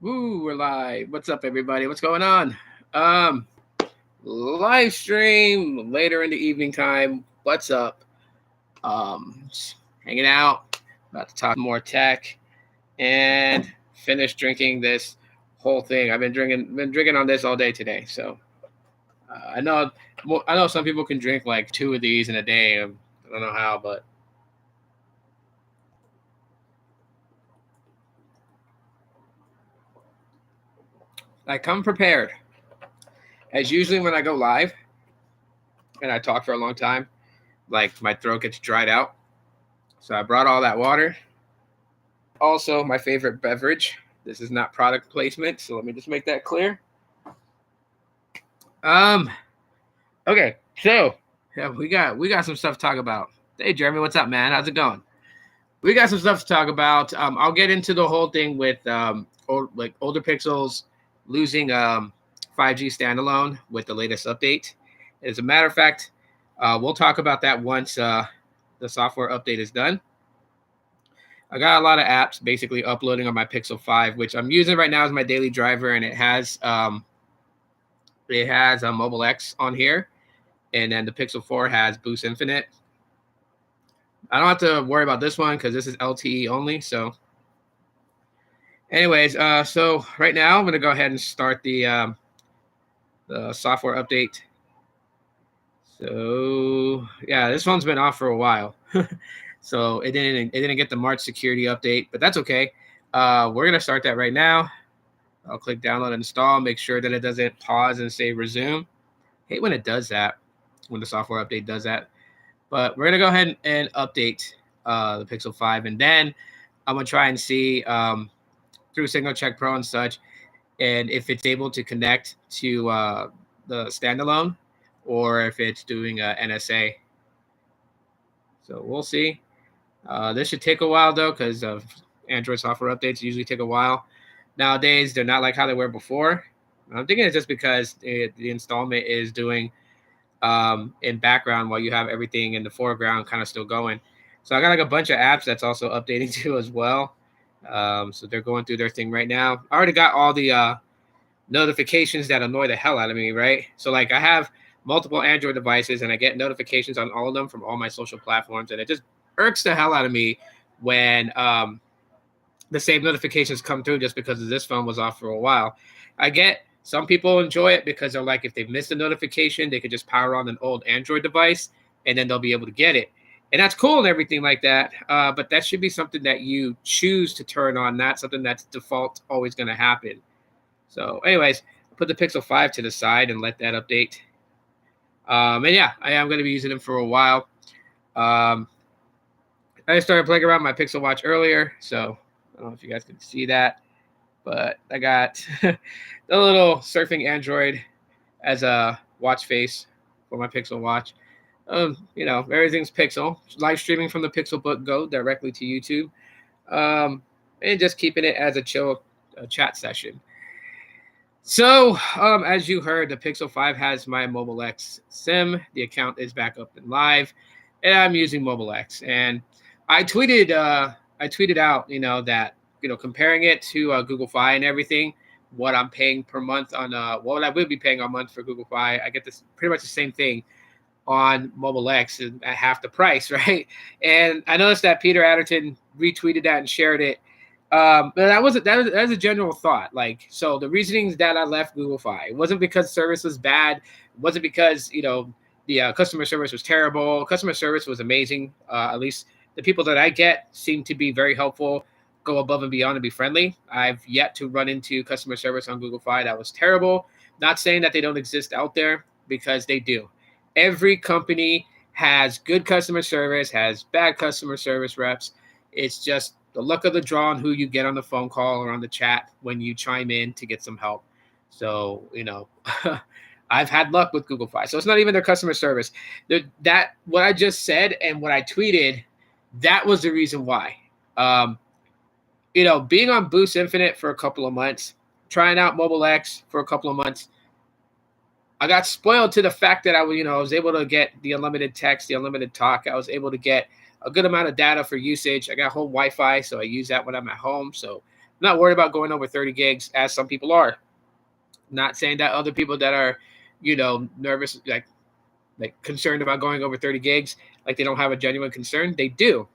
Woo, we're live. What's up, everybody? What's going on? Um, Live stream later in the evening time. What's up? Just hanging out. About to talk more tech and finish drinking this whole thing. I've been drinking on this all day today. So I know some people can drink like two of these in a day. I don't know how, but I come prepared. As usually when I go live and I talk for a long time, like my throat gets dried out. So I brought all that water. Also, my favorite beverage. This is not product placement, so let me just make that clear. Um, okay, so yeah, we got some stuff to talk about. Hey Jeremy, what's up, man? How's it going? We got some stuff to talk about. I'll get into the whole thing with older pixels losing 5G standalone with the latest update. As a matter of fact, we'll talk about that once the software update is done. I got a lot of apps basically uploading on my Pixel 5, which I'm using right now as my daily driver, and it has a Mobile X on here, and then the Pixel 4 has Boost Infinite. I don't have to worry about this one because this is LTE only. So, anyways, so right now I'm gonna go ahead and start the software update. So yeah, this one's been off for a while. So it didn't get the March security update, but that's okay. We're gonna start that right now. I'll click download and install, make sure that it doesn't pause and say resume. Hate when it does that, when the software update does that. But we're gonna go ahead and update the Pixel 5, and then I'm gonna try and see through Signal Check Pro and such, and if it's able to connect to the standalone, or if it's doing a NSA. So we'll see. This should take a while though, because of Android software updates usually take a while. Nowadays, they're not like how they were before. I'm thinking it's just because the installment is doing in background while you have everything in the foreground kind of still going. So I got like a bunch of apps that's also updating too as well. So they're going through their thing right now. I already got all the notifications that annoy the hell out of me, right? So like I have multiple Android devices and I get notifications on all of them from all my social platforms, and it just irks the hell out of me when the same notifications come through just because this phone was off for a while. I get some people enjoy it because they're like, if they've missed a notification, they could just power on an old Android device and then they'll be able to get it. And that's cool and everything like that. But that should be something that you choose to turn on, not something that's default always going to happen. So anyways, put the Pixel 5 to the side and let that update. And yeah, I am going to be using them for a while. I started playing around my Pixel Watch earlier, so I don't know if you guys can see that, but I got the little surfing Android as a watch face for my Pixel Watch. Everything's Pixel. Live streaming from the Pixelbook Go directly to YouTube, and just keeping it as a chill chat session. So, as you heard, the Pixel 5 has my Mobile X SIM. The account is back up and live, and I'm using Mobile X. And I tweeted out, that comparing it to Google Fi and everything, what I'm paying per month on what I will be paying a month for Google Fi. I get this pretty much the same thing on Mobile X at half the price, right? And I noticed that Peter Adderton retweeted that and shared it. But that was a general thought. Like, so the reasonings that I left Google Fi, it wasn't because service was bad. It wasn't because the customer service was terrible. Customer service was amazing. At least the people that I get seem to be very helpful, go above and beyond and be friendly. I've yet to run into customer service on Google Fi that was terrible. Not saying that they don't exist out there, because they do. Every company has good customer service, has bad customer service reps. It's just the luck of the draw on who you get on the phone call or on the chat when you chime in to get some help. So, I've had luck with Google Fi. So it's not even their customer service. That what I just said and what I tweeted, that was the reason why. Being on Boost Infinite for a couple of months, trying out Mobile X for a couple of months, I got spoiled to the fact that I was able to get the unlimited text, the unlimited talk. I was able to get a good amount of data for usage. I got home Wi-Fi, so I use that when I'm at home. So not worried about going over 30 gigs as some people are. Not saying that other people that are, nervous, like concerned about going over 30 gigs, like they don't have a genuine concern. They do.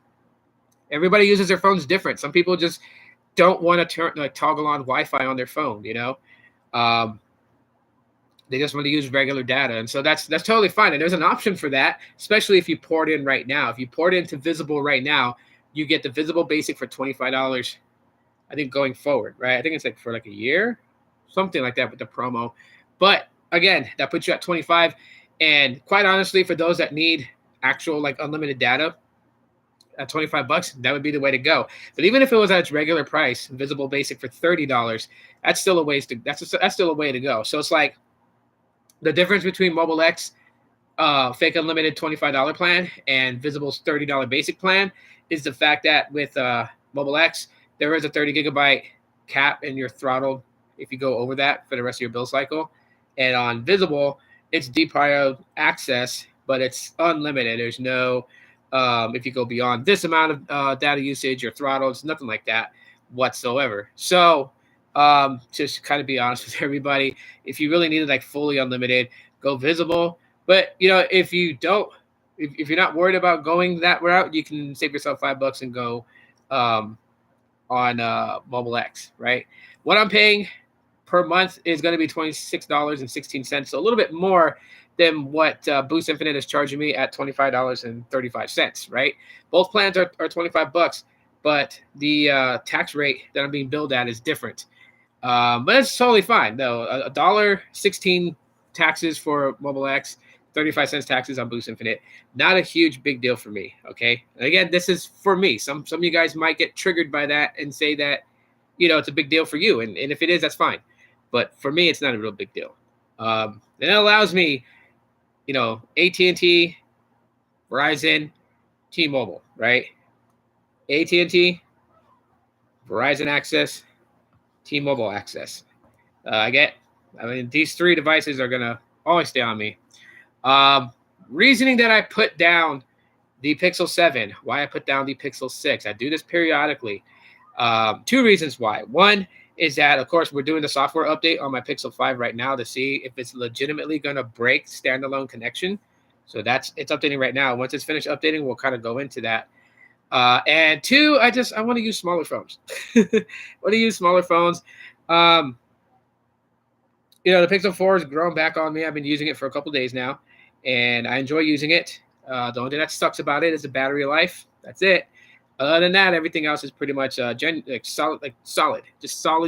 Everybody uses their phones different. Some people just don't want to toggle on Wi-Fi on their phone. Um, they just want to use regular data, and so that's totally fine. And there's an option for that, especially if you port in right now. If you port into Visible right now, you get the Visible Basic for $25. I think going forward, right? I think it's like for like a year, something like that with the promo. But again, that puts you at 25. And quite honestly, for those that need actual like unlimited data, at $25, that would be the way to go. But even if it was at its regular price, Visible Basic for $30, that's still that's still a way to go. So it's like the difference between Mobile X, fake unlimited $25 plan, and Visible's $30 basic plan is the fact that with Mobile X, there is a 30 gigabyte cap, and you're throttled if you go over that for the rest of your bill cycle. And on Visible, it's deprioritized access, but it's unlimited. There's no, if you go beyond this amount of data usage, you're throttled. It's nothing like that whatsoever. So just kind of be honest with everybody. If you really need it like fully unlimited, go Visible. But if you don't, if you're not worried about going that route, you can save yourself $5 and go on Mobile X, right? What I'm paying per month is going to be $26.16, so a little bit more than what Boost Infinite is charging me at $25.35, right? Both plans are $25, but the tax rate that I'm being billed at is different. But it's totally fine, though. $1.16 taxes for Mobile X, 35 cents taxes on Boost Infinite. Not a huge big deal for me, okay? And again, this is for me. Some of you guys might get triggered by that and say that, it's a big deal for you. And if it is, that's fine. But for me, it's not a real big deal. And it allows me, AT&T, Verizon, T-Mobile, right? AT&T, Verizon access, T-Mobile access. These three devices are going to always stay on me. Reasoning that I put down the Pixel 7, why I put down the Pixel 6. I do this periodically. Two reasons why. One is that, of course, we're doing the software update on my Pixel 5 right now to see if it's legitimately going to break standalone connection. So it's updating right now. Once it's finished updating, we'll kind of go into that. And two, I want to use smaller phones. The Pixel 4 has grown back on me. I've been using it for a couple days now, and I enjoy using it. The only thing that sucks about it is the battery life. That's it. Other than that, everything else is pretty much solid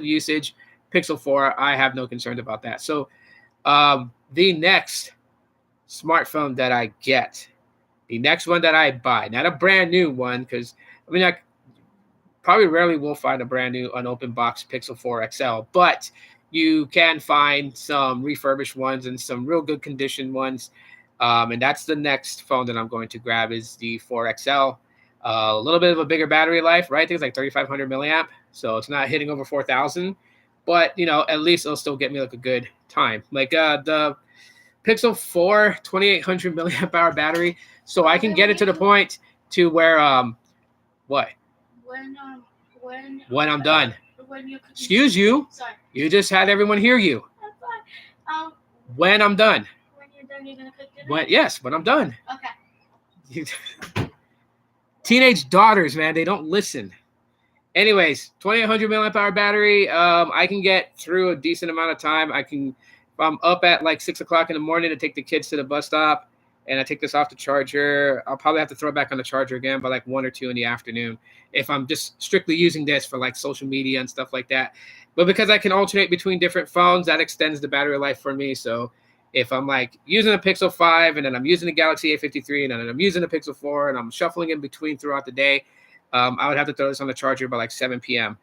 usage. Pixel 4, I have no concerns about that. So the next smartphone that I get, the next one that I buy, not a brand new one, because I probably rarely will find a brand new unopened box Pixel 4 XL, but you can find some refurbished ones and some real good condition ones. And that's the next phone that I'm going to grab is the 4 XL. A little bit of a bigger battery life, right? I think it's like 3,500 milliamp. So it's not hitting over 4,000, but at least it'll still get me like a good time. Like the Pixel 4, 2,800 milliamp hour battery. So I can get it to the point to where, what? When I'm done. Excuse you. Sorry. You just had everyone hear you. That's fine. When I'm done. When you're done, you're going to cook dinner? Yes, when I'm done. Okay. Teenage daughters, man, they don't listen. Anyways, 2,800 milliamp hour battery. I can get through a decent amount of time. If I'm up at like 6 o'clock in the morning to take the kids to the bus stop, and I take this off the charger, I'll probably have to throw it back on the charger again by like 1 or 2 in the afternoon if I'm just strictly using this for like social media and stuff like that. But because I can alternate between different phones, that extends the battery life for me. So if I'm like using a Pixel 5 and then I'm using the Galaxy A53 and then I'm using a Pixel 4 and I'm shuffling in between throughout the day, I would have to throw this on the charger by like 7 p.m.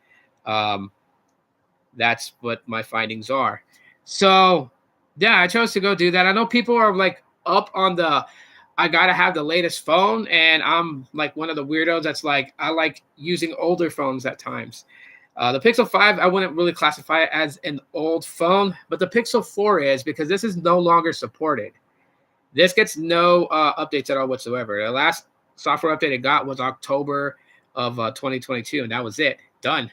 That's what my findings are. So yeah, I chose to go do that. I know people are like up on I gotta have the latest phone, and I'm like one of the weirdos that's like, I like using older phones at times. The Pixel 5, I wouldn't really classify it as an old phone, but the Pixel 4 is, because this is no longer supported. This gets no updates at all whatsoever. The last software update it got was October of 2022, and that was it. Done.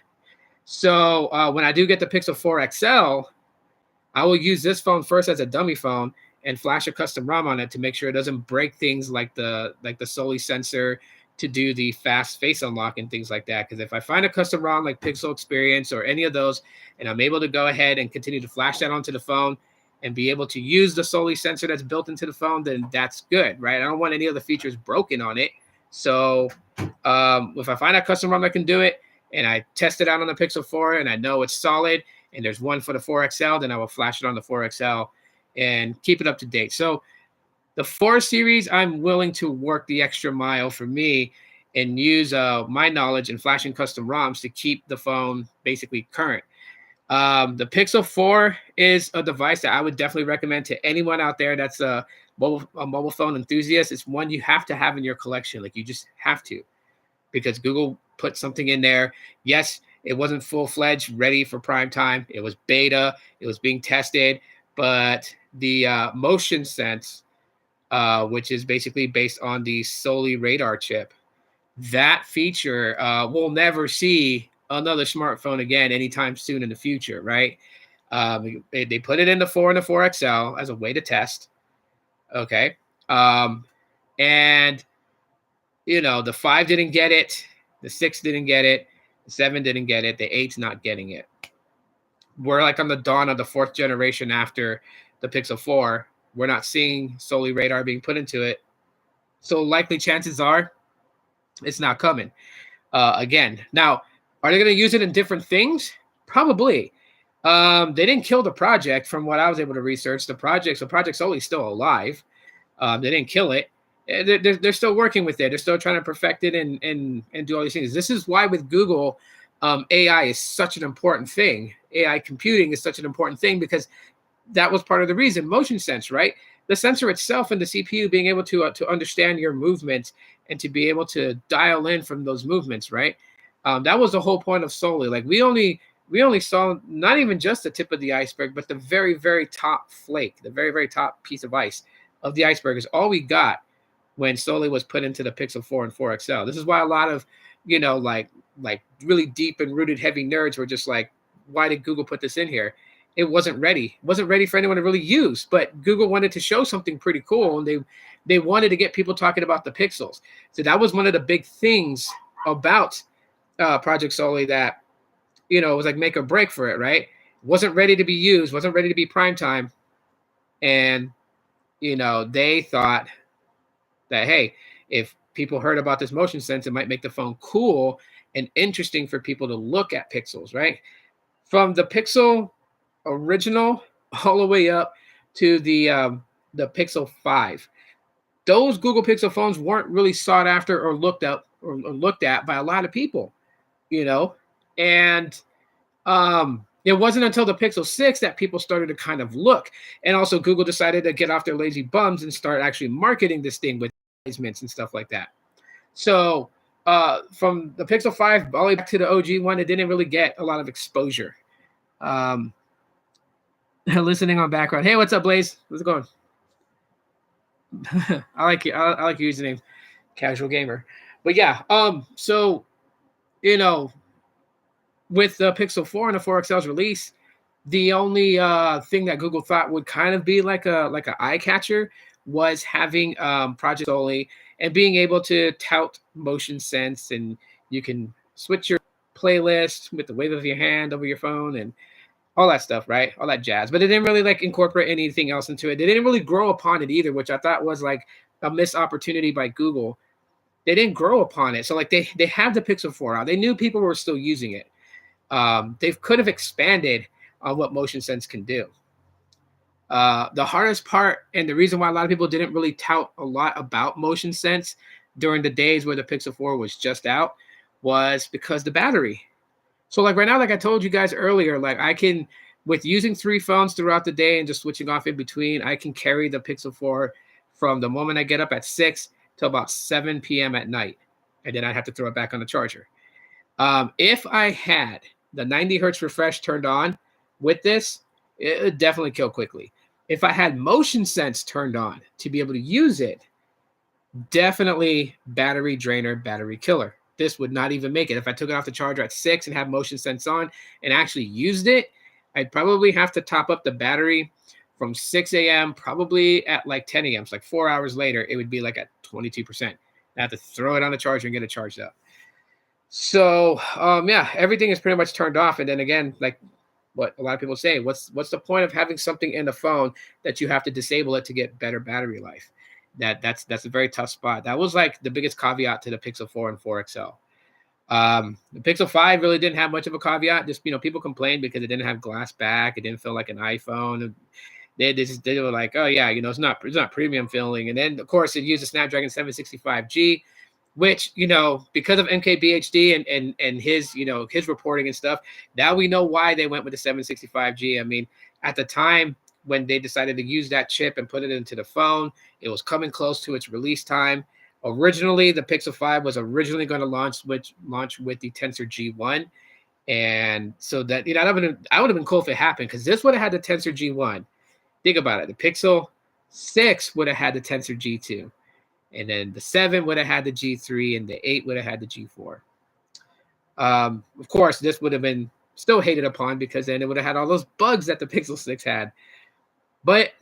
So when I do get the Pixel 4 XL, I will use this phone first as a dummy phone and flash a custom ROM on it to make sure it doesn't break things like the Soli sensor to do the fast face unlock and things like that. Because if I find a custom ROM like Pixel Experience or any of those, and I'm able to go ahead and continue to flash that onto the phone and be able to use the Soli sensor that's built into the phone, then that's good, right? I don't want any of the features broken on it. So if I find a custom ROM that can do it, and I test it out on the Pixel 4 and I know it's solid, and there's one for the 4XL, then I will flash it on the 4XL and keep it up to date. So the 4 series, I'm willing to work the extra mile for me and use my knowledge in flashing custom ROMs to keep the phone basically current. The Pixel 4 is a device that I would definitely recommend to anyone out there that's a mobile phone enthusiast. It's one you have to have in your collection. Like, you just have to, because Google put something in there. Yes, it wasn't full-fledged ready for prime time. It was beta. It was being tested. But the motion sense, which is basically based on the Soli radar chip, that feature we'll never see another smartphone again anytime soon in the future, right? They put it in the 4 and the 4XL as a way to test. Okay. And the 5 didn't get it, the 6 didn't get it, the 7 didn't get it, the 8's not getting it. We're like on the dawn of the 4th generation after the Pixel 4. We're not seeing Soli radar being put into it. So likely chances are it's not coming again. Now, are they going to use it in different things? Probably. They didn't kill the project from what I was able to research. So Project Soli is still alive. They didn't kill it. They're still working with it. They're still trying to perfect it and do all these things. This is why with Google, AI is such an important thing. AI computing is such an important thing, because that was part of the reason. Motion sense, right? The sensor itself and the CPU being able to understand your movements and to be able to dial in from those movements, right? That was the whole point of Soli. Like, we only saw not even just the tip of the iceberg, but the very, very top flake, the very, very top piece of ice of the iceberg is all we got when Soli was put into the Pixel 4 and 4XL. This is why a lot of, like really deep and rooted heavy nerds were just like, why did Google put this in here? It wasn't ready. It wasn't ready for anyone to really use, but Google wanted to show something pretty cool, and they wanted to get people talking about the pixels. So that was one of the big things about Project Soli that, was like make or break for it, right? Wasn't ready to be used, wasn't ready to be prime time. And, they thought that, hey, if people heard about this motion sense, it might make the phone cool and interesting for people to look at pixels, right? From the Pixel original all the way up to the Pixel 5. Those Google Pixel phones weren't really sought after or looked at by a lot of people, and it wasn't until the Pixel 6 that people started to kind of look. And also Google decided to get off their lazy bums and start actually marketing this thing with advertisements and stuff like that. So from the Pixel 5 all the way back to the OG one, it didn't really get a lot of exposure. Listening on background. Hey, what's up, Blaze? How's it going? I like your username, Casual Gamer. But yeah, so with the Pixel 4 and the 4XL's release, the only thing that Google thought would kind of be like a eye catcher was having Project Soli and being able to tout motion sense, and you can switch your playlist with the wave of your hand over your phone and all that stuff, right? All that jazz. But it didn't really like incorporate anything else into it. They didn't really grow upon it either, which I thought was like a missed opportunity by Google. They didn't grow upon it. So like they had the Pixel 4 out. They knew people were still using it. They could have expanded on what motion sense can do. The hardest part, and the reason why a lot of people didn't really tout a lot about motion sense during the days where the Pixel 4 was just out, was because the battery. So like right now, like I told you guys earlier, like I can, with using 3 phones throughout the day and just switching off in between, I can carry the Pixel 4 from the moment I get up at 6 till about 7 p.m. at night. And then I have to throw it back on the charger. If I had the 90 hertz refresh turned on with this, it would definitely kill quickly. If I had motion sense turned on to be able to use it, definitely battery drainer, battery killer. this would not even make it. If I took it off the charger at 6 and had motion sense on and actually used it, I'd probably have to top up the battery from 6 a.m. probably at like 10 a.m. So like 4 hours later, it would be like at 22%. I have to throw it on the charger and get it charged up. So yeah, everything is pretty much turned off. And then again, like what a lot of people say, what's the point of having something in the phone that you have to disable it to get better battery life? That's a very tough spot. That was like the biggest caveat to the Pixel 4 and 4 XL. The Pixel 5 really didn't have much of a caveat. Just people complained because it didn't have glass back. It didn't feel like an iPhone. They were like, oh yeah, it's not premium feeling. And then of course it used a Snapdragon 765G, which because of MKBHD and his his reporting and stuff, now we know why they went with the 765G. I mean, at the time when they decided to use that chip and put it into the phone, it was coming close to its release time. Originally, the Pixel 5 was originally going to launch with the Tensor G1, and so that I would have been cool if it happened, because this would have had the Tensor G1. Think about it: the Pixel 6 would have had the Tensor G2. And then the 7 would have had the G3, and the 8 would have had the G4. Of course, this would have been still hated upon, because then it would have had all those bugs that the Pixel 6 had. But,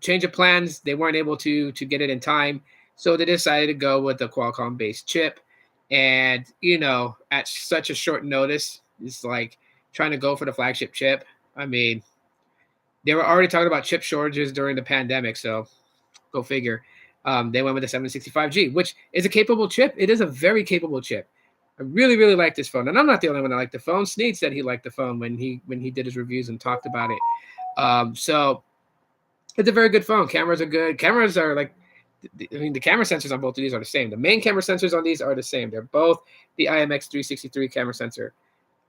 change of plans, they weren't able to get it in time. So they decided to go with the Qualcomm-based chip. And, at such a short notice, it's like trying to go for the flagship chip. I mean, they were already talking about chip shortages during the pandemic, so go figure. They went with the 765G, which is a capable chip. It is a very capable chip. I really, really like this phone. And I'm not the only one that liked the phone. Sneed said he liked the phone when he did his reviews and talked about it. So it's a very good phone. Cameras are good. Cameras are like, the camera sensors on both of these are the same. The main camera sensors on these are the same. They're both the IMX363 camera sensor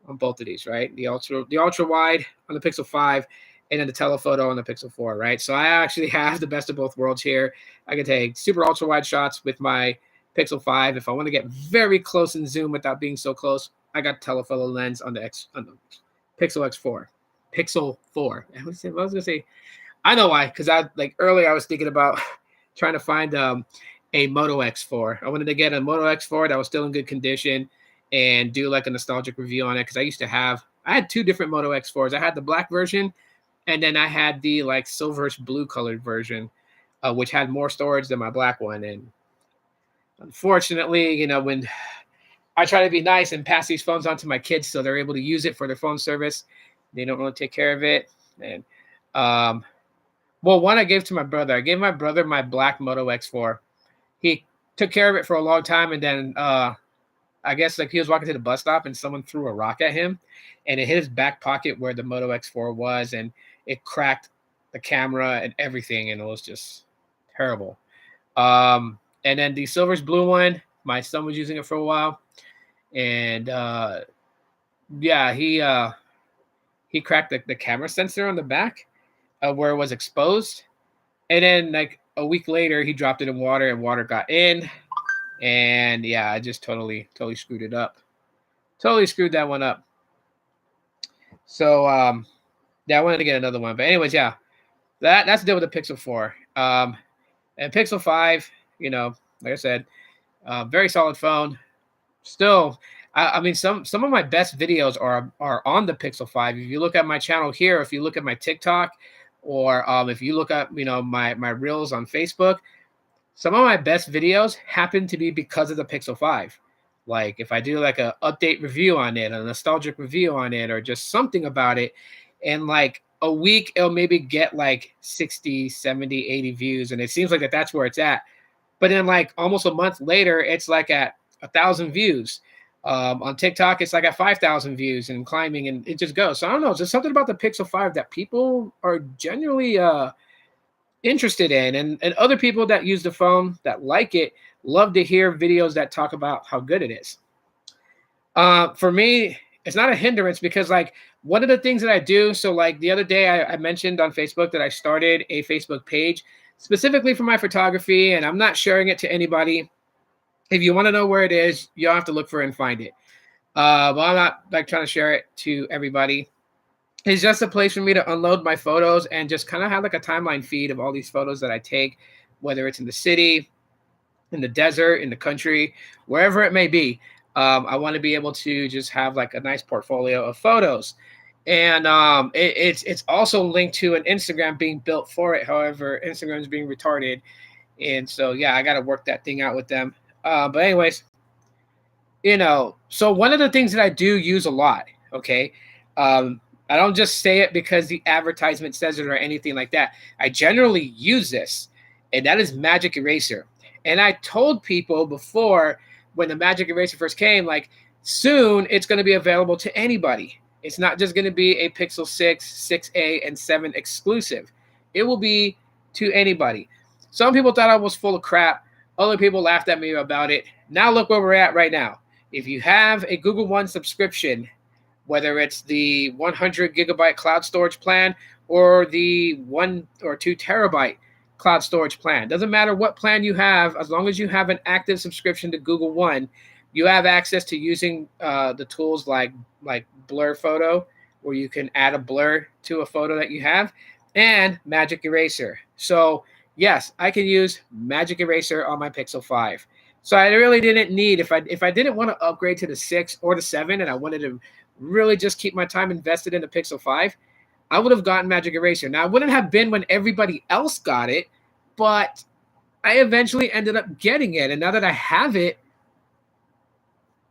on both of these, right? The ultra wide on the Pixel 5, and then the telephoto on the Pixel 4, right? So I actually have the best of both worlds here. I can take super ultra wide shots with my Pixel 5. If I want to get very close and zoom without being so close, I got telephoto lens on the Pixel X4. Pixel 4. I was gonna say, I know why, because earlier I was thinking about trying to find a Moto X4. I wanted to get a Moto X4 that was still in good condition and do like a nostalgic review on it, because I had two different Moto X4s. I had the black version, and then I had the like silverish blue colored version, which had more storage than my black one. And unfortunately, when I try to be nice and pass these phones on to my kids so they're able to use it for their phone service, they don't really take care of it. And one I gave to my brother. I gave my brother my black Moto X4. He took care of it for a long time, and then I guess like he was walking to the bus stop and someone threw a rock at him, and it hit his back pocket where the Moto X4 was, and it cracked the camera and everything, and it was just terrible. And then the silverish blue one, my son was using it for a while, and yeah, he cracked the camera sensor on the back where it was exposed, and then like a week later he dropped it in water, and water got in, and yeah, I just totally screwed it up. Totally screwed that one up. So yeah, I wanted to get another one, but anyways, yeah, that's the deal with the Pixel 4. And Pixel 5, like I said, very solid phone. Still, I mean, some of my best videos are on the Pixel 5. If you look at my channel here, if you look at my TikTok, or if you look at my reels on Facebook, some of my best videos happen to be because of the Pixel 5. Like if I do like a update review on it, a nostalgic review on it, or just something about it, and like a week it'll maybe get like 60, 70, 80 views, and it seems like that's where it's at. But then like almost a month later, it's like at 1,000 views. On TikTok, it's like at 5,000 views and climbing, and it just goes. So I don't know. There's something about the Pixel 5 that people are genuinely interested in, and other people that use the phone that like it love to hear videos that talk about how good it is. For me, it's not a hindrance, because like one of the things that I do, so like the other day I mentioned on Facebook that I started a Facebook page specifically for my photography, and I'm not sharing it to anybody. If you want to know where it is, you'll have to look for it and find it. But I'm not like trying to share it to everybody. It's just a place for me to unload my photos and just kind of have like a timeline feed of all these photos that I take, whether it's in the city, in the desert, in the country, wherever it may be. I want to be able to just have like a nice portfolio of photos. And it's also linked to an Instagram being built for it. However, Instagram is being retarded, and so yeah, I got to work that thing out with them. But anyways, so one of the things that I do use a lot, okay, um, I don't just say it because the advertisement says it or anything like that. I generally use this, and that is Magic Eraser. And I told people before when the Magic Eraser first came, like soon it's going to be available to anybody. It's not just going to be a Pixel 6, 6A, and 7 exclusive. It will be to anybody. Some people thought I was full of crap. Other people laughed at me about it. Now look where we're at right now. If you have a Google One subscription, whether it's the 100 gigabyte cloud storage plan or the 1 or 2 terabyte cloud storage plan, doesn't matter what plan you have, as long as you have an active subscription to Google One, you have access to using the tools like Blur Photo, where you can add a blur to a photo that you have, and Magic Eraser. So yes, I can use Magic Eraser on my Pixel 5. So I really didn't need, if I didn't want to upgrade to the 6 or the 7 and I wanted to really just keep my time invested in the Pixel 5, I would have gotten Magic Eraser. Now, it wouldn't have been when everybody else got it, but I eventually ended up getting it. And now that I have it,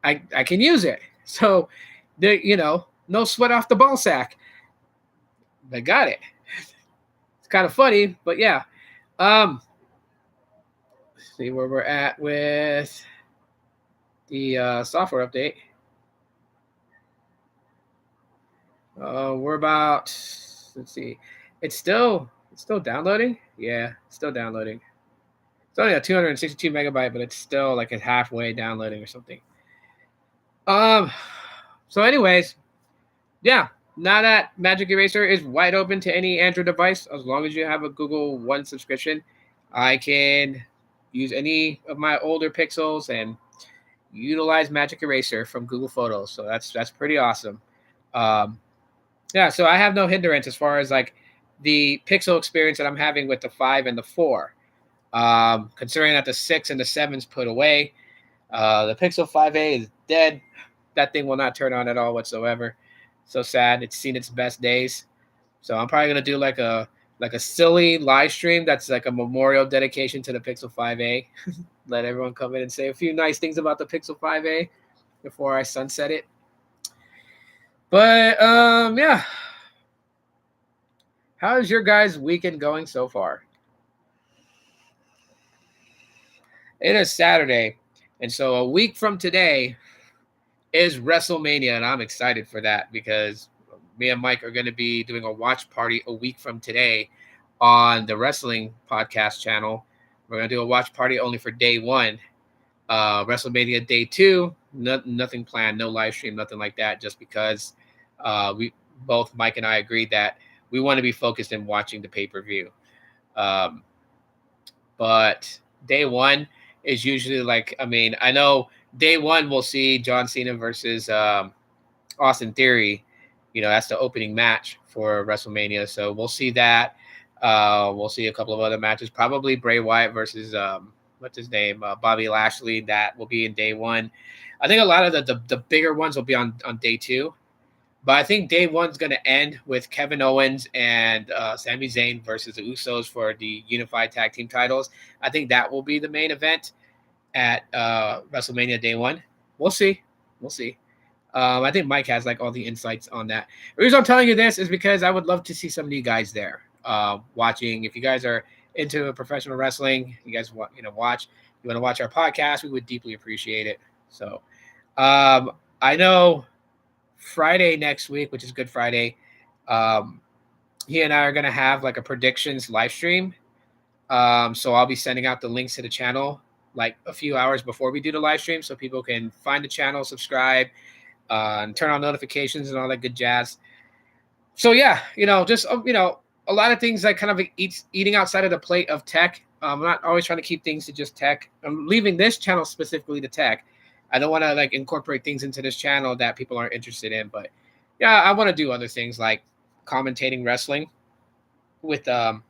I can use it. So, no sweat off the ball sack. I got it. It's kind of funny, but yeah. See where we're at with the software update. We're about, let's see, it's still downloading. Yeah, it's still downloading. It's only a 262 megabyte, but it's still like it's halfway downloading or something. So anyways, yeah, now that Magic Eraser is wide open to any Android device, as long as you have a Google One subscription, I can use any of my older Pixels and utilize Magic Eraser from Google Photos. So that's pretty awesome. Yeah, so I have no hindrance as far as like the Pixel experience that I'm having with the 5 and the 4. Considering that the 6 and the 7's put away, the Pixel 5a is dead. That thing will not turn on at all whatsoever. So sad. It's seen its best days. So I'm probably gonna do like a silly live stream that's like a memorial dedication to the Pixel 5a. Let everyone come in and say a few nice things about the Pixel 5a before I sunset it. But yeah. How's your guys' weekend going so far? It is Saturday, and so a week from today is WrestleMania, and I'm excited for that because me and Mike are going to be doing a watch party a week from today on the wrestling podcast channel. We're going to do a watch party only for day one. WrestleMania day 2, nothing planned, no live stream, nothing like that, just because we both, Mike and I, agreed that we want to be focused in watching the pay-per-view. But day 1 is usually like, I know day 1 we'll see John Cena versus Austin Theory. That's the opening match for WrestleMania. So we'll see that. We'll see a couple of other matches, probably Bray Wyatt versus what's his name, Bobby Lashley. That will be in day 1. I think a lot of the bigger ones will be on day 2. But I think day 1's going to end with Kevin Owens and Sami Zayn versus the Usos for the Unified Tag Team titles. I think that will be the main event at WrestleMania day 1. We'll see. I think Mike has like all the insights on that. The reason I'm telling you this is because I would love to see some of you guys there watching. If you guys are into professional wrestling, you guys want you want to watch our podcast, we would deeply appreciate it. So I know Friday next week, which is Good Friday, he and I are going to have like a predictions live stream. So I'll be sending out the links to the channel like a few hours before we do the live stream so people can find the channel, subscribe, and turn on notifications and all that good jazz. So yeah, just a lot of things like kind of eating outside of the plate of tech. I'm not always trying to keep things to just tech. I'm leaving this channel specifically to tech. I don't want to like incorporate things into this channel that people aren't interested in, but yeah, I want to do other things like commentating wrestling with a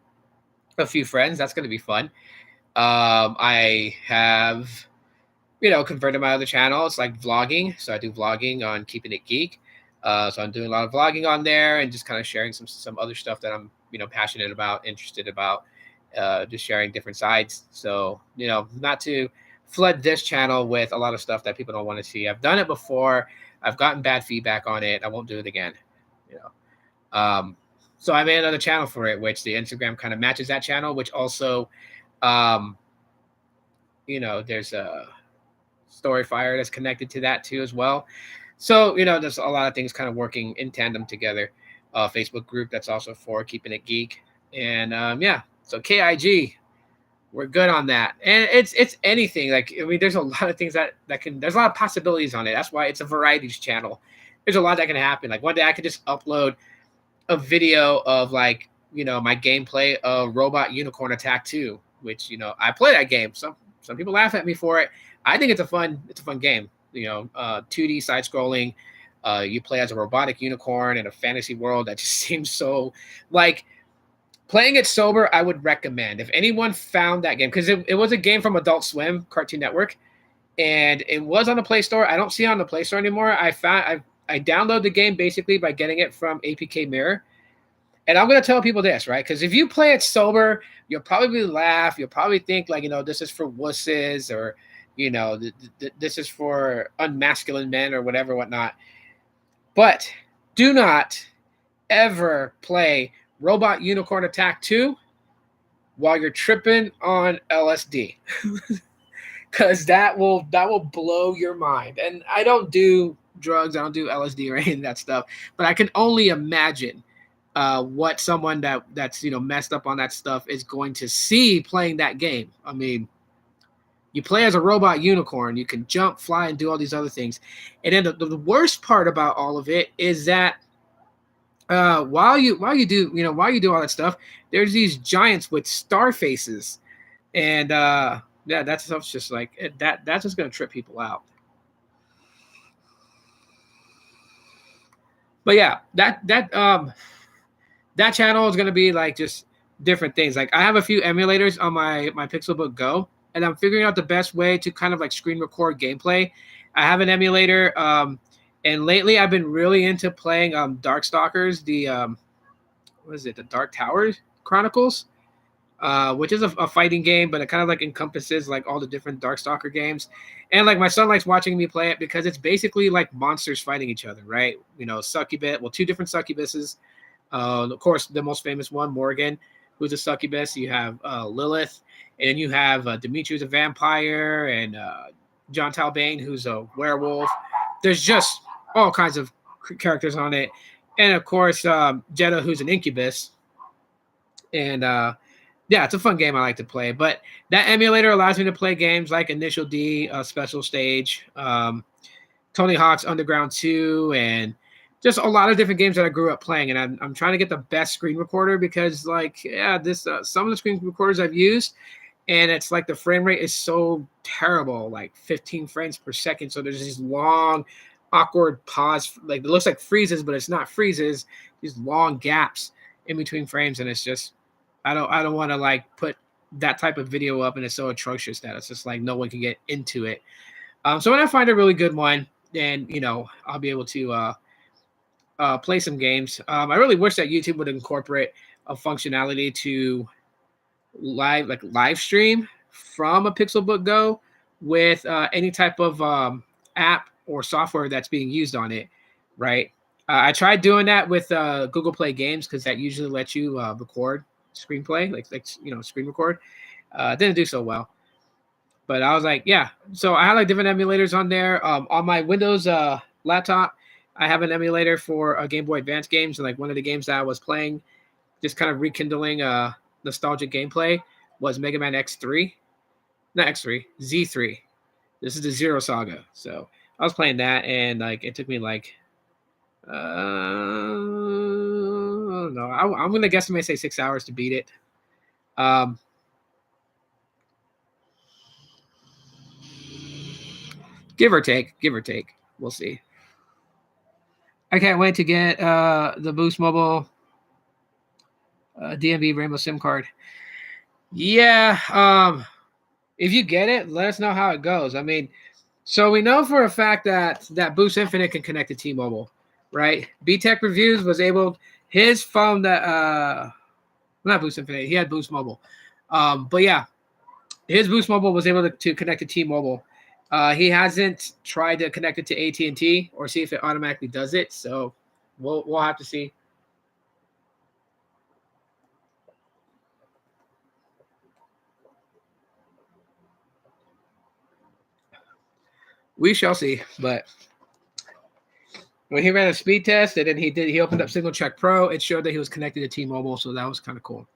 few friends. That's going to be fun. I have, converted my other channel. It's like vlogging. So I do vlogging on Keeping It Geek. So I'm doing a lot of vlogging on there and just kind of sharing some other stuff that I'm, passionate about, interested about, just sharing different sides. So, not to flood this channel with a lot of stuff that people don't want to see. I've done it before. I've gotten bad feedback on it. I won't do it again. You know. So I made another channel for it, which the Instagram kind of matches that channel, which also, um, there's a StoryFire that's connected to that too as well. So, there's a lot of things kind of working in tandem together. Facebook group that's also for Keeping It Geek. And yeah, so KIG, we're good on that. And it's anything. Like, I mean, there's a lot of things there's a lot of possibilities on it. That's why it's a varieties channel. There's a lot that can happen. Like one day I could just upload a video of like, my gameplay of Robot Unicorn Attack 2, which, I play that game. Some people laugh at me for it. I think it's a fun game. 2D side scrolling. You play as a robotic unicorn in a fantasy world that just seems so like playing it sober. I would recommend if anyone found that game, because it was a game from Adult Swim Cartoon Network, and it was on the Play Store. I don't see it on the Play Store anymore. I downloaded the game basically by getting it from APK Mirror. And I'm going to tell people this, right? Because if you play it sober, you'll probably laugh. You'll probably think like, this is for wusses, or, this is for unmasculine men or whatnot. But do not ever play Robot Unicorn Attack 2 while you're tripping on LSD. Because that will blow your mind. And I don't do drugs. I don't do LSD or any of that stuff. But I can only imagine what someone that's messed up on that stuff is going to see playing that game. I mean, you play as a robot unicorn, you can jump, fly, and do all these other things. And then the worst part about all of it is that while you do all that stuff, there's these giants with star faces, and yeah, that stuff's just like that's just gonna trip people out. But yeah, that channel is gonna be like just different things. Like I have a few emulators on my Pixelbook Go, and I'm figuring out the best way to kind of like screen record gameplay. I have an emulator, and lately I've been really into playing Darkstalkers, the what is it, the Dark Towers Chronicles, which is a fighting game, but it kind of like encompasses like all the different Darkstalker games. And like my son likes watching me play it because it's basically like monsters fighting each other, right? Succubus, two different succubuses. Of course, the most famous one, Morgan, who's a succubus. You have Lilith, and then you have Dimitri, who's a vampire, and John Talbane, who's a werewolf. There's just all kinds of characters on it. And of course, Jeddah, who's an incubus. And yeah, it's a fun game I like to play. But that emulator allows me to play games like Initial D, Special Stage, Tony Hawk's Underground 2, and just a lot of different games that I grew up playing. And I'm trying to get the best screen recorder because, like, yeah, this some of the screen recorders I've used, and it's like the frame rate is so terrible, like 15 frames per second. So there's these long, awkward pause, like it looks like freezes, but it's not freezes. These long gaps in between frames, and it's just I don't want to like put that type of video up, and it's so atrocious that it's just like no one can get into it. So when I find a really good one, then I'll be able to play some games. I really wish that YouTube would incorporate a functionality to live stream from a Pixelbook Go with any type of app or software that's being used on it, right? I tried doing that with Google Play Games because that usually lets you record screenplay, screen record. Didn't do so well, but I was like, yeah. So I had like different emulators on there. On my Windows laptop, I have an emulator for Game Boy Advance games, and like one of the games that I was playing, just kind of rekindling nostalgic gameplay, was Mega Man X3, not X3, Z3. This is the Zero Saga. So I was playing that, and like it took me like I don't know. I'm gonna guess I may say 6 hours to beat it. Give or take. We'll see. I can't wait to get the Boost Mobile DMV Rainbow SIM card. Yeah. If you get it, let us know how it goes. I mean, so we know for a fact that Boost Infinite can connect to T-Mobile, right? B Tech Reviews was able his phone that not Boost Infinite, he had Boost Mobile. But yeah, his Boost Mobile was able to connect to T-Mobile. He hasn't tried to connect it to AT&T or see if it automatically does it. So we'll have to see. We shall see. But when he ran a speed test and then he opened up Signal Check Pro, it showed that he was connected to T-Mobile, so that was kind of cool.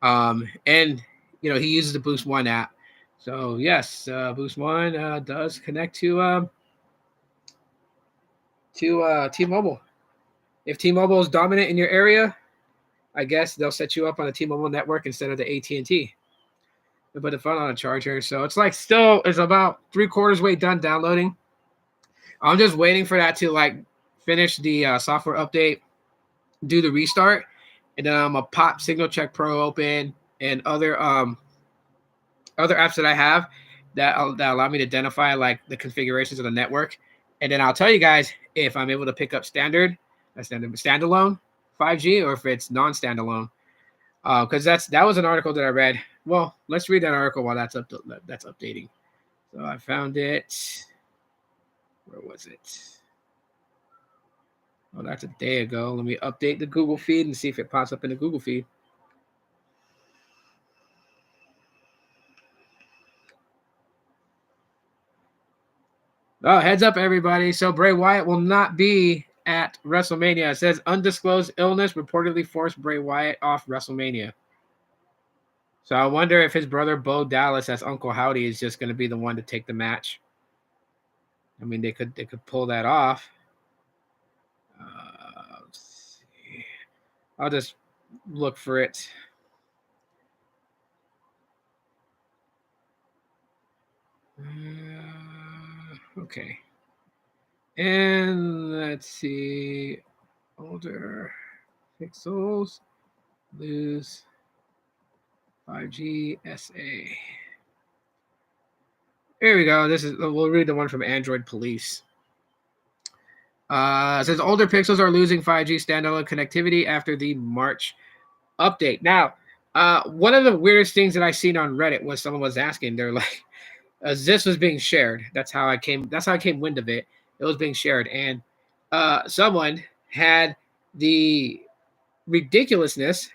And he uses the Boost One app. So yes, Boost One does connect to T-Mobile. If T-Mobile is dominant in your area, I guess they'll set you up on the T-Mobile network instead of the AT&T. They put the phone on a charger, so it's like still it's about 3/4 way done downloading. I'm just waiting for that to like finish the software update, do the restart, and then I'm gonna pop Signal Check Pro open and other apps that I have that allow me to identify like the configurations of the network, and then I'll tell you guys if I'm able to pick up standalone 5G or if it's non-standalone. Because that was an article that I read. Well, let's read that article while that's updating. So I found it. Where was it? Oh, that's a day ago. Let me update the Google feed and see if it pops up in the Google feed. Oh, heads up, everybody. So Bray Wyatt will not be at WrestleMania. It says undisclosed illness reportedly forced Bray Wyatt off WrestleMania. So I wonder if his brother Bo Dallas as Uncle Howdy is just going to be the one to take the match. I mean, they could pull that off. Let's see. I'll just look for it. Okay. And let's see. Older pixels lose 5G SA. Here we go. We'll read the one from Android Police. It says older pixels are losing 5G standalone connectivity after the March update. Now, one of the weirdest things that I seen on Reddit was someone was asking, they're like, as this was being shared. That's how I came wind of it. It was being shared, and someone had the ridiculousness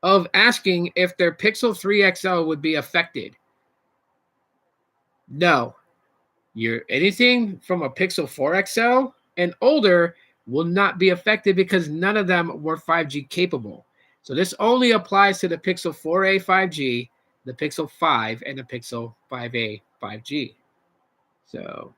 of asking if their Pixel 3 XL would be affected. No, anything from a Pixel 4 XL and older will not be affected because none of them were 5G capable. So this only applies to the Pixel 4a 5G, the Pixel 5, and the Pixel 5a 5G. So,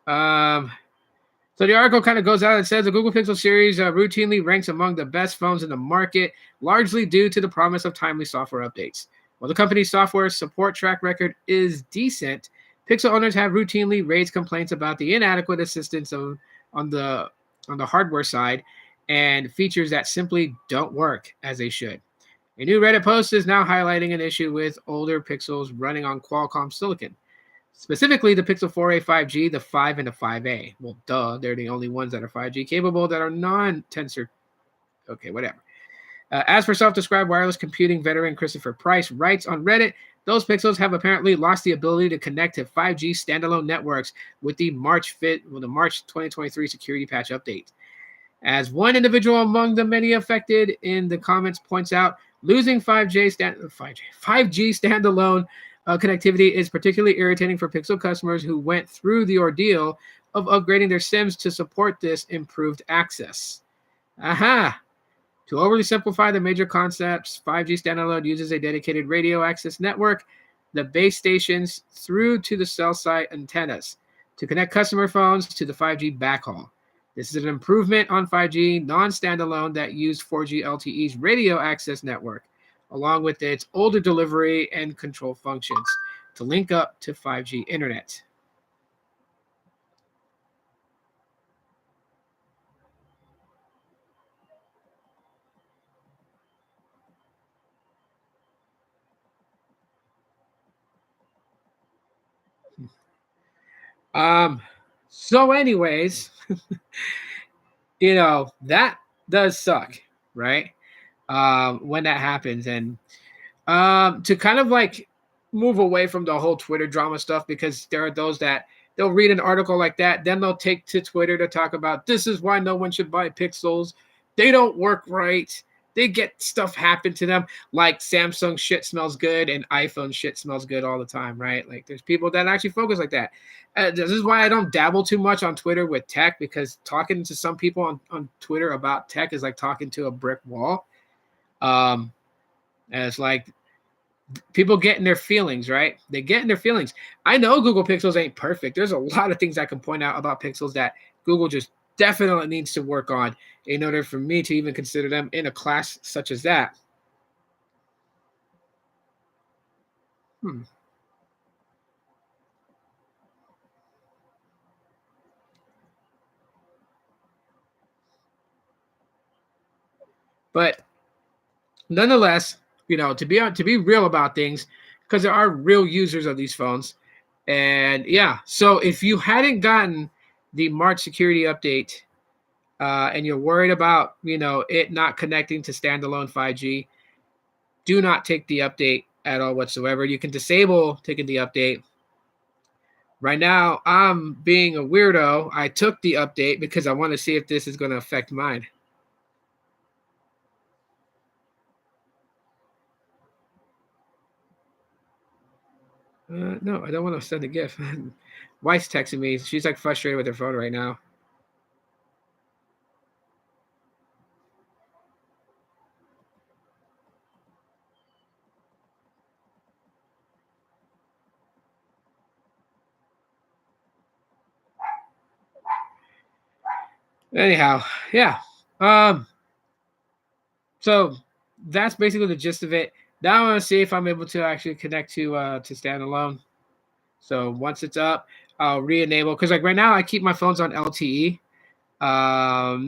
so the article kind of goes out and says the Google Pixel series routinely ranks among the best phones in the market, largely due to the promise of timely software updates. While the company's software support track record is decent, Pixel owners have routinely raised complaints about the inadequate assistance on the hardware side and features that simply don't work as they should. A new Reddit post is now highlighting an issue with older Pixels running on Qualcomm silicon. Specifically, the Pixel 4a 5G, the 5 and the 5a. Well, duh, they're the only ones that are 5G capable that are non-tensor. Okay, whatever. As for self-described wireless computing veteran Christopher Price writes on Reddit, those Pixels have apparently lost the ability to connect to 5G standalone networks with the March 2023 security patch update. As one individual among the many affected in the comments points out, losing 5G standalone connectivity is particularly irritating for Pixel customers who went through the ordeal of upgrading their SIMs to support this improved access. Aha! To overly simplify the major concepts, 5G standalone uses a dedicated radio access network, the base stations through to the cell site antennas to connect customer phones to the 5G backhaul. This is an improvement on 5G non-standalone that used 4G LTE's radio access network, along with its older delivery and control functions to link up to 5G internet. Um, so anyways, that does suck, right? When that happens. And to kind of like move away from the whole Twitter drama stuff, because there are those that they'll read an article like that, then they'll take to Twitter to talk about this is why no one should buy Pixels. They don't work right. They get stuff happen to them. Like Samsung shit smells good and iPhone shit smells good all the time, right? Like there's people that actually focus like that. This is why I don't dabble too much on Twitter with tech, because talking to some people on Twitter about tech is like talking to a brick wall. Um, and it's like people get in their feelings, right? They get in their feelings. I know Google Pixels ain't perfect. There's a lot of things I can point out about Pixels that Google just definitely needs to work on in order for me to even consider them in a class such as that. Hmm. But nonetheless, to be real about things, because there are real users of these phones. And yeah, so if you hadn't gotten the March security update, and you're worried about it not connecting to standalone 5G, do not take the update at all whatsoever. You can disable taking the update. Right now, I'm being a weirdo. I took the update because I want to see if this is going to affect mine. No, I don't want to send a GIF. Wife's texting me. She's like frustrated with her phone right now. Anyhow, yeah. Um, so that's basically the gist of it. Now I want to see if I'm able to actually connect to standalone. So once it's up, I'll re-enable, because like right now I keep my phones on LTE.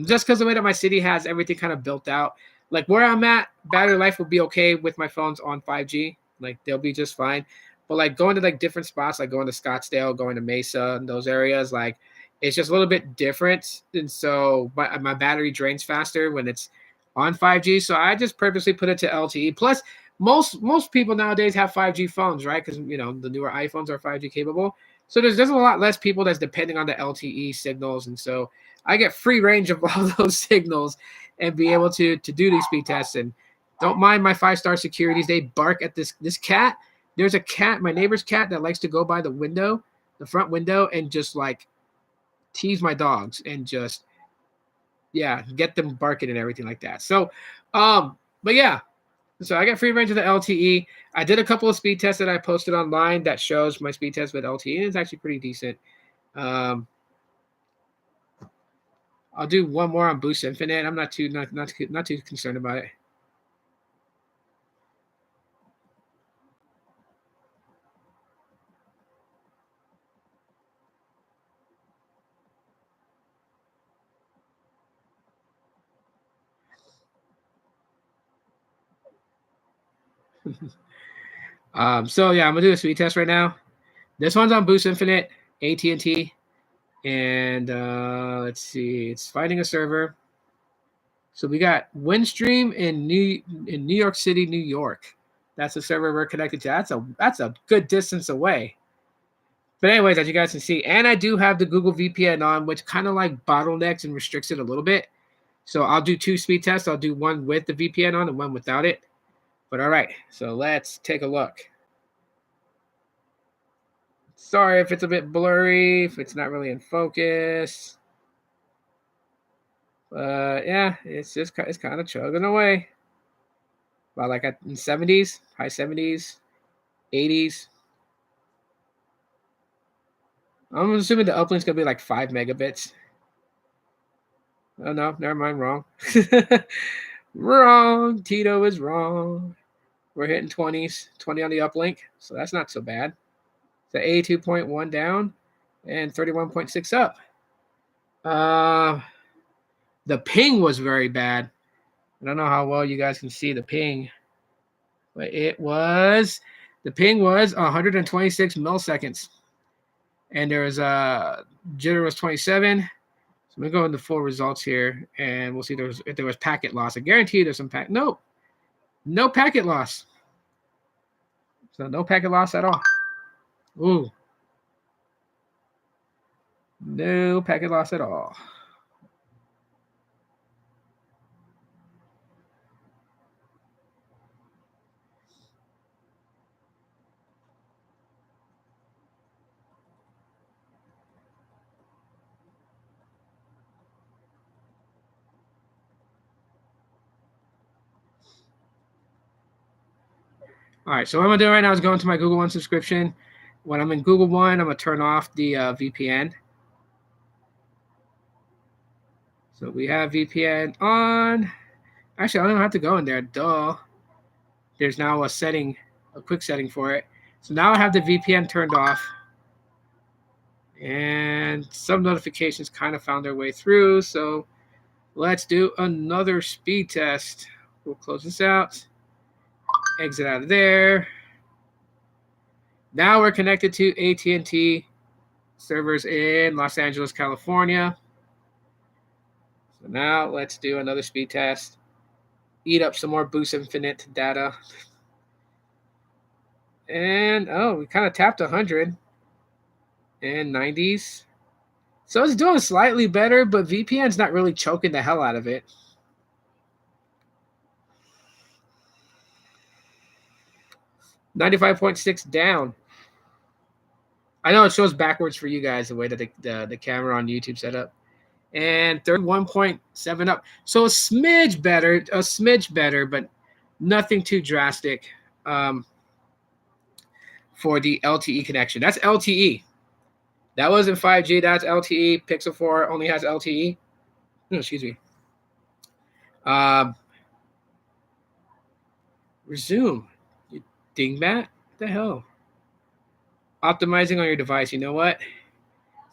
Just because the way that my city has everything kind of built out. Like where I'm at, battery life will be okay with my phones on 5G. Like they'll be just fine. But like going to like different spots, like going to Scottsdale, going to Mesa, and those areas, like it's just a little bit different. And so my battery drains faster when it's on 5G. So I just purposely put it to LTE. Plus, most people nowadays have 5G phones, right? Because the newer iPhones are 5G capable. So there's a lot less people that's depending on the LTE signals, and so I get free range of all those signals and be able to do these speed tests. And don't mind my 5-star securities. They bark at this cat. There's a cat, my neighbor's cat, that likes to go by the window, the front window, and just like tease my dogs and just get them barking and everything like that. So but yeah, so I got free range of the LTE. I did a couple of speed tests that I posted online that shows my speed test with LTE, and it's actually pretty decent. Um, I'll do one more on Boost Infinite. I'm not too concerned about it. So yeah, I'm gonna do a speed test right now. This one's on Boost Infinite, AT&T, and let's see, it's finding a server. So we got Windstream in New York City, New York. That's the server we're connected to. That's a good distance away. But anyways, as you guys can see, and I do have the Google VPN on, which kind of like bottlenecks and restricts it a little bit. So I'll do 2 speed tests. I'll do one with the VPN on and one without it. But all right, so let's take a look. Sorry if it's a bit blurry, if it's not really in focus. But yeah, it's kind of chugging away. About like at in 70s, high 70s, 80s. I'm assuming the uplink's gonna be like 5 megabits. Oh no, never mind, wrong. Wrong. Tito is wrong. We're hitting 20s, 20 on the uplink, so that's not so bad. The A2.1 down and 31.6 up. Uh, the ping was very bad. I don't know how well you guys can see the ping, but the ping was 126 milliseconds. and there was jitter was 27. So I'm gonna go into full results here, and we'll see if there was packet loss. I guarantee you there's some packet. Nope, no packet loss. So no packet loss at all. Ooh, no packet loss at all. All right, so what I'm gonna do right now is go into my Google One subscription. When I'm in Google One, I'm gonna turn off the VPN. So we have VPN on. Actually, I don't have to go in there. Duh. There's now a setting, a quick setting for it. So now I have the VPN turned off. And some notifications kind of found their way through. So let's do another speed test. We'll close this out. Exit out of there. Now we're connected to AT&T servers in Los Angeles, California. So now let's do another speed test. Eat up some more Boost Infinite data. And oh, we kind of tapped 100 and 90s. So it's doing slightly better, but VPN's not really choking the hell out of it. $95.6 down. I know it shows backwards for you guys the way that the camera on YouTube set up. And 31.7 up. So a smidge better, but nothing too drastic for the LTE connection. That's LTE. That wasn't 5G. That's LTE. Pixel 4 only has LTE. Oh, excuse me. Resume. You dingbat? What the hell? Optimizing on your device. You know what?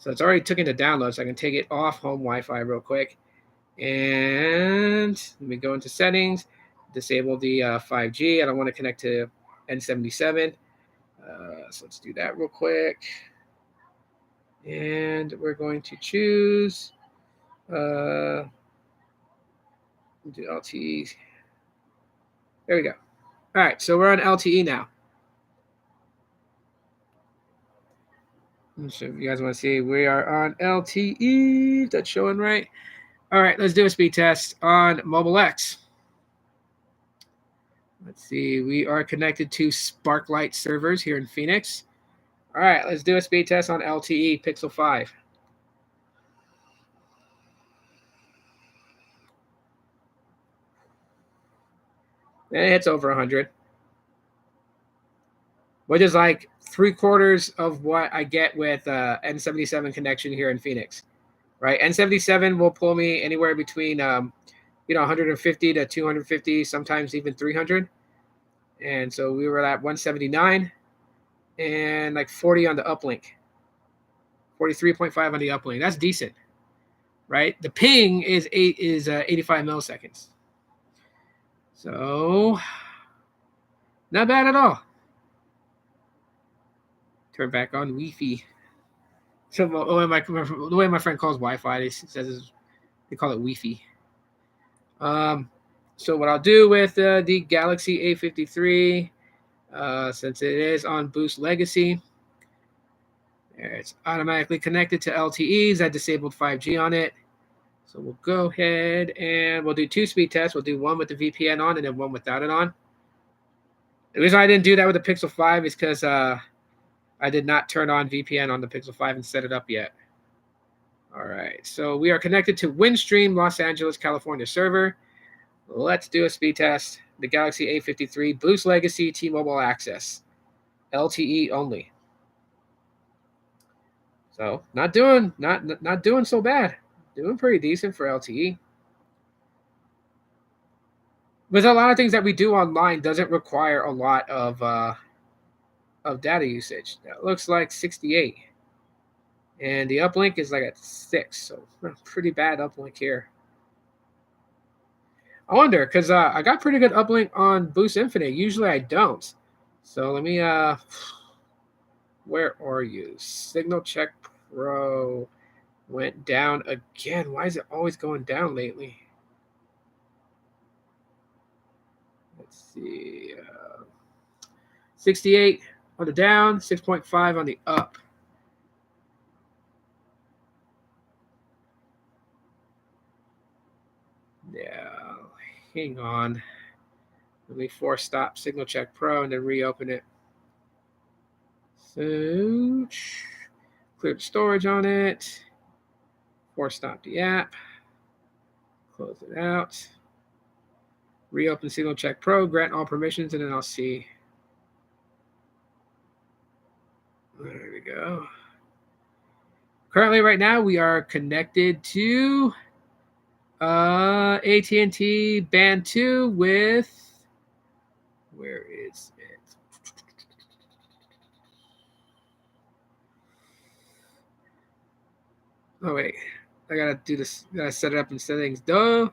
So it's already taken the download, so I can take it off home Wi-Fi real quick. And let me go into settings, disable the 5G. I don't want to connect to N77. So let's do that real quick. And we're going to choose do LTE. There we go. All right, so we're on LTE now. So if you guys want to see, we are on LTE. That's showing right. All right, let's do a speed test on Mobile X. Let's see, we are connected to Sparklight servers here in Phoenix. All right, let's do a speed test on LTE Pixel 5. And it hits over 100, which is like 3/4 of what I get with N77 connection here in Phoenix, right? N77 will pull me anywhere between 150 to 250, sometimes even 300. And so we were at 179 and like 40 on the uplink, 43.5 on the uplink. That's decent, right? The ping is 85 milliseconds. So not bad at all. Turn back on Wi-Fi. So the way my friend calls Wi-Fi, he says they call it Wi-Fi. So what I'll do with the Galaxy A53, since it is on Boost Legacy, it's automatically connected to LTEs. I disabled 5G on it. So we'll go ahead and we'll do 2 speed tests. We'll do one with the VPN on and then one without it on. The reason I didn't do that with the Pixel 5 is because I did not turn on VPN on the Pixel 5 and set it up yet. All right, so we are connected to Windstream Los Angeles, California server. Let's do a speed test. The Galaxy A53 Boost Legacy T-Mobile Access, LTE only. So not doing so bad. Doing pretty decent for LTE. With a lot of things that we do online, doesn't require a lot of data usage. That looks like 68. And the uplink is like at 6, so pretty bad uplink here. I wonder, because I got pretty good uplink on Boost Infinite. Usually I don't. So let me Where are you? Signal Check Pro went down again. Why is it always going down lately? Let's see. 68 on the down, 6.5 on the up. Yeah, hang on. Let me force stop Signal Check Pro and then reopen it. So, clear the storage on it. Force stop the app. Close it out. Reopen Signal Check Pro, grant all permissions, and then I'll see. There we go. Currently, right now, we are connected to AT&T Band 2 with, where is it? Oh, wait. I gotta do this. Gotta set it up in settings. Duh.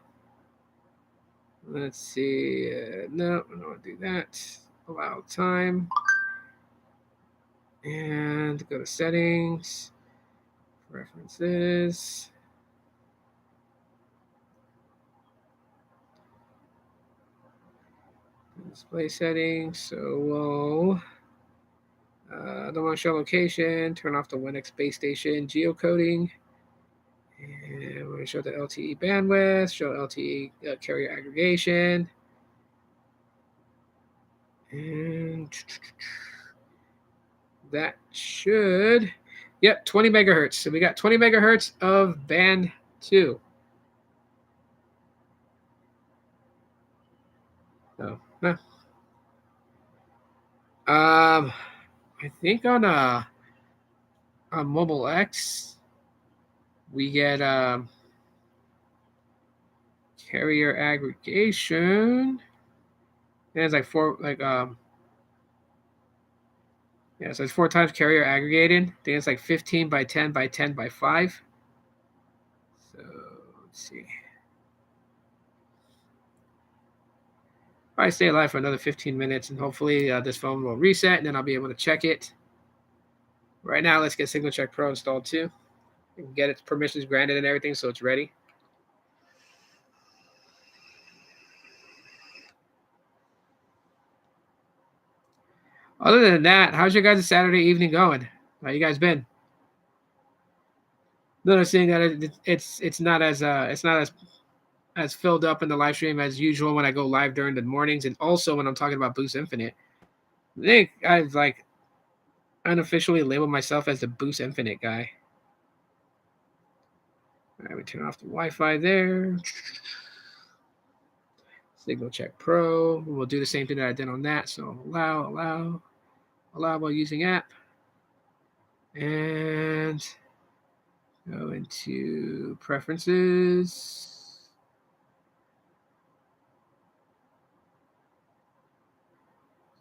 Let's see. No, I don't want to do that. Allow time. And go to settings. Preferences. Display settings. So we'll don't want to show location. Turn off the 1x base station geocoding. And we're going to show the LTE bandwidth. Show LTE carrier aggregation. And that should, yep, 20 megahertz. So we got 20 megahertz of band 2. So, I think on Mobile X, we get carrier aggregation. And it's like yeah, so it's 4 times carrier aggregated. I think it's like 15 by 10 by 10 by 5. So let's see. Probably stay alive for another 15 minutes, and hopefully this phone will reset, and then I'll be able to check it. Right now, let's get Signal Check Pro installed too. We can get its permissions granted and everything, so it's ready. Other than that, how's your guys' Saturday evening going? How you guys been? Noticing that it's not as filled up in the live stream as usual when I go live during the mornings, and also when I'm talking about Boost Infinite. I think I've like unofficially labeled myself as the Boost Infinite guy. All right, we turn off the Wi-Fi there. Signal Check Pro. We'll do the same thing that I did on that. So allow while using app. And go into preferences.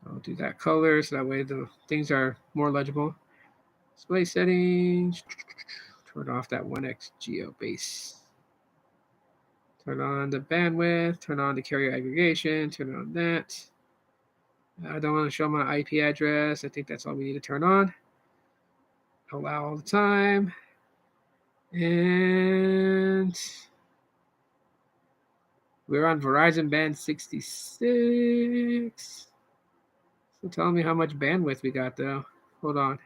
I'll do that color so that way the things are more legible. Display settings. Turn off that 1x geo base. Turn on the bandwidth. Turn on the carrier aggregation. Turn on that. I don't want to show my IP address. I think that's all we need to turn on. Allow all the time. And we're on Verizon band 66. So tell me how much bandwidth we got though. Hold on.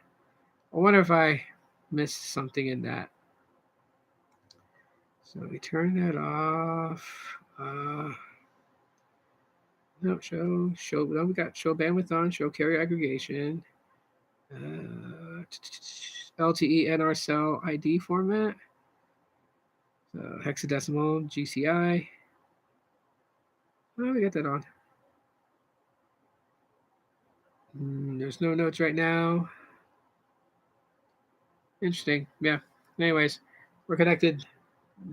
I wonder if I missed something in that. So we turn that off. No, show. No, we got show bandwidth on. Show carrier aggregation. LTE NR cell ID format. Hexadecimal GCI. Oh, we got that on. There's no notes right now. Interesting. Yeah. Anyways, we're connected.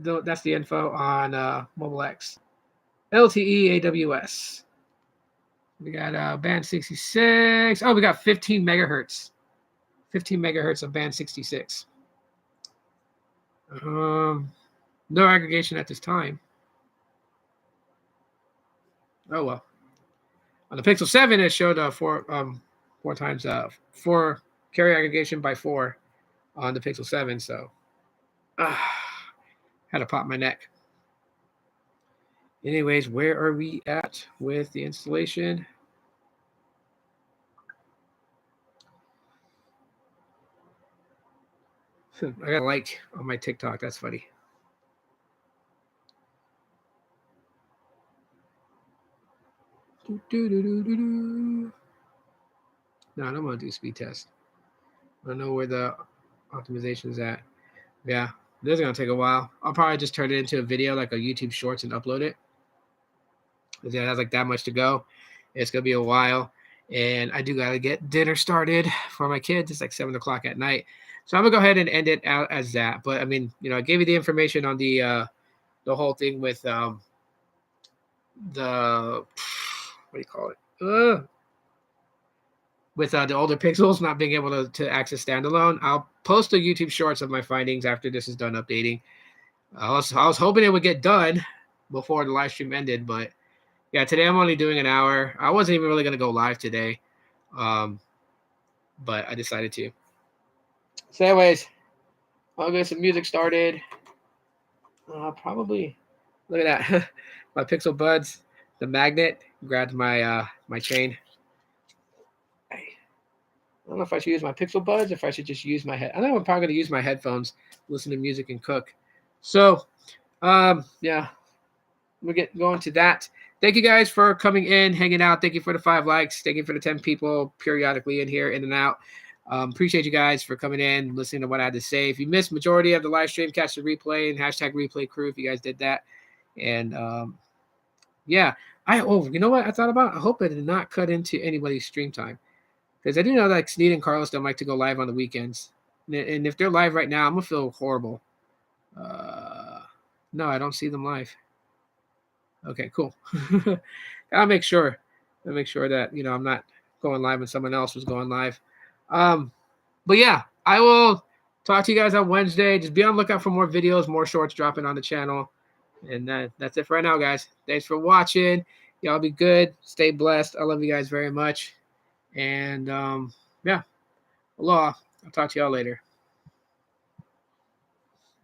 That's the info on Mobile X. LTE AWS. We got band 66. Oh, we got 15 megahertz. 15 megahertz of band 66. No aggregation at this time. Oh well. On the Pixel 7, it showed four times 4 carrier aggregation by 4 on the Pixel 7. So had to pop my neck. Anyways, where are we at with the installation? I got a like on my TikTok. That's funny. No, I don't want to do speed test. I don't know where the optimization is at. Yeah, this is going to take a while. I'll probably just turn it into a video, like a YouTube Shorts, and upload it. Because it has like that much to go. It's going to be a while. And I do got to get dinner started for my kids. It's like 7 o'clock at night. So I'm going to go ahead and end it out as that. But I mean, I gave you the information on the whole thing with the, what do you call it? With the older Pixels not being able to access standalone. I'll post the YouTube Shorts of my findings after this is done updating. I was hoping it would get done before the live stream ended, but yeah, today I'm only doing an hour. I wasn't even really going to go live today, but I decided to. So anyways, I'll get some music started. Probably, look at that. My Pixel Buds, the magnet, grabbed my my chain. I don't know if I should use my Pixel Buds or if I should just use my head. I think I'm probably going to use my headphones, listen to music, and cook. So, yeah, we'll get going to that. Thank you guys for coming in, hanging out. Thank you for the 5 likes. Thank you for the 10 people periodically in here, in and out. Appreciate you guys for coming in, listening to what I had to say. If you missed majority of the live stream, catch the replay and hashtag replay crew if you guys did that. And yeah, you know what I thought about? I hope it did not cut into anybody's stream time. Because I do know that Sneed and Carlos don't like to go live on the weekends. And if they're live right now, I'm going to feel horrible. No, I don't see them live. Okay, cool. I'll make sure that, I'm not going live when someone else was going live. But yeah, I will talk to you guys on Wednesday. Just be on the lookout for more videos, more shorts dropping on the channel. And that's it for right now, guys. Thanks for watching. Y'all be good. Stay blessed. I love you guys very much. And yeah, aloha. I'll talk to y'all later.